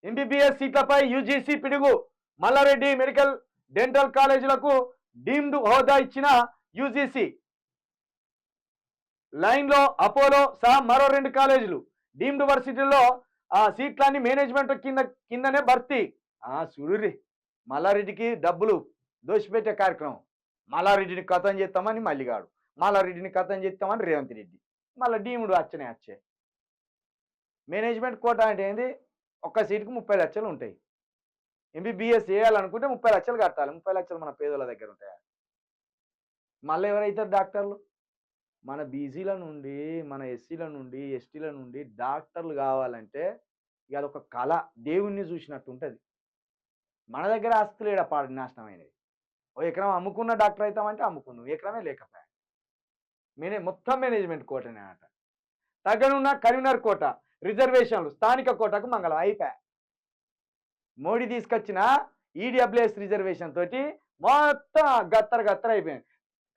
MBBS సీట్లపై UGC పిడుగు. Mallareddy medical dental కాలేజీలకు deemed హోదా ఇచ్చిన యూజీసీ. లైన్లో అపోలో సహా మరో 2 కాలేజీలు. డీమ్డ్ వర్సిటీల్లో ఆ సీట్లన్నీ మేనేజ్మెంట్ కిందనే భర్తీ. చూడుర్రి మల్లారెడ్డికి డబ్బులు దోషిపెట్టే కార్యక్రమం. మల్లారెడ్డిని కథం చేస్తామని మల్లిగాడు, మల్లారెడ్డిని కథం చేస్తామని రేవంత్ రెడ్డి. మళ్ళీ డీమ్డ్ వచ్చే మేనేజ్మెంట్ కోటా అంటే ఏంది? ఒక్క సీటుకు 30 లక్షలు ఉంటాయి. ఎంబీబీఎస్ చేయాలనుకుంటే 30 లక్షలు కట్టాలి. 30 లక్షలు మన పేదోళ్ళ దగ్గర ఉంటాయా? మళ్ళీ ఎవరైతారు డాక్టర్లు? మన బీసీల నుండి, మన ఎస్సీల నుండి, ఎస్టీల నుండి డాక్టర్లు కావాలంటే ఇక అదొక కళ, దేవుణ్ణి చూసినట్టు ఉంటుంది. మన దగ్గర ఆస్తులు ఏడ పాడి నాశనమైనవి. ఓ ఎకరం అమ్ముకున్న డాక్టర్ అవుతామంటే అమ్ముకున్నాం, ఎకరమే లేకపోయా. మొత్తం మేనేజ్మెంట్ కోటనే అట. తగ్గనున్న కరీంనగర్ కోట రిజర్వేషన్లు స్థానిక కోటకు మంగళం అయిపోయా. మోడీ తీసుకొచ్చిన ఈడబ్ల్యూఎస్ రిజర్వేషన్ తోటి మొత్తం గత్తర అయిపోయింది.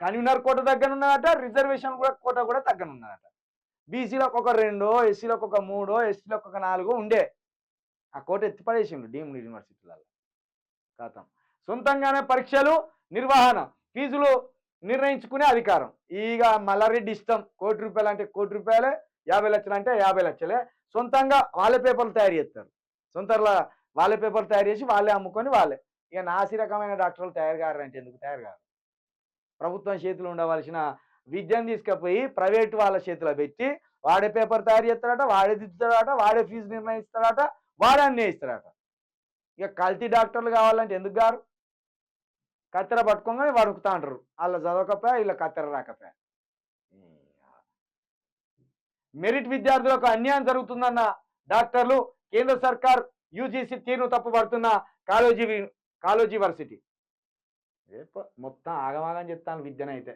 కరీంనగర్ కోట తగ్గనున్నదట, రిజర్వేషన్ కోట కూడా తగ్గనున్నదట. బీసీలకు ఒక 2, ఎస్సీలకు ఒక 3, ఎస్టీలకు ఒక 4 ఉండే. ఆ కోట ఎత్తిపడేసిండు డీమ్డ్ యూనివర్సిటీలలో. ఖాతం. సొంతంగానే పరీక్షలు నిర్వహణ, ఫీజులు నిర్ణయించుకునే అధికారం. ఇక మల్లారెడ్డి ఇష్టం. ₹1 అంటే ₹1, 50 లక్షలు అంటే 50 లక్షలే. సొంతంగా వాళ్ళే పేపర్లు తయారు చేస్తారు. వాళ్ళే పేపర్లు తయారు చేసి వాళ్ళే అమ్ముకొని వాళ్ళే. ఇక నాసి రకమైన డాక్టర్లు తయారు కారు అంటే ఎందుకు తయారు కారు? ప్రభుత్వం చేతిలో ఉండవలసిన విద్యను తీసుకుపోయి ప్రైవేట్ వాళ్ళ చేతిలో పెట్టి వాడే పేపర్ తయారు చేస్తాడట, వాడే దిద్దుతాడట, వాడే ఫీజు నిర్ణయిస్తాడట, వాడే అన్యాయిస్తాడట. ఇక కల్తీ డాక్టర్లు కావాలంటే ఎందుకు గారు? కత్తెర పట్టుకోగానే వణుకుతా అంటారు. వాళ్ళ చదవకపోయా, వీళ్ళ కత్తెర రాకపోయా. మెరిట్ విద్యార్థులకు అన్యాయం జరుగుతుందన్న డాక్టర్లు, కేంద్ర సర్కార్ యూజీసీ తీరును తప్పుపడుతున్న కాలోజీ వర్సిటీ. మొత్తం ఆగమాగం చెప్తాను విద్యనైతే.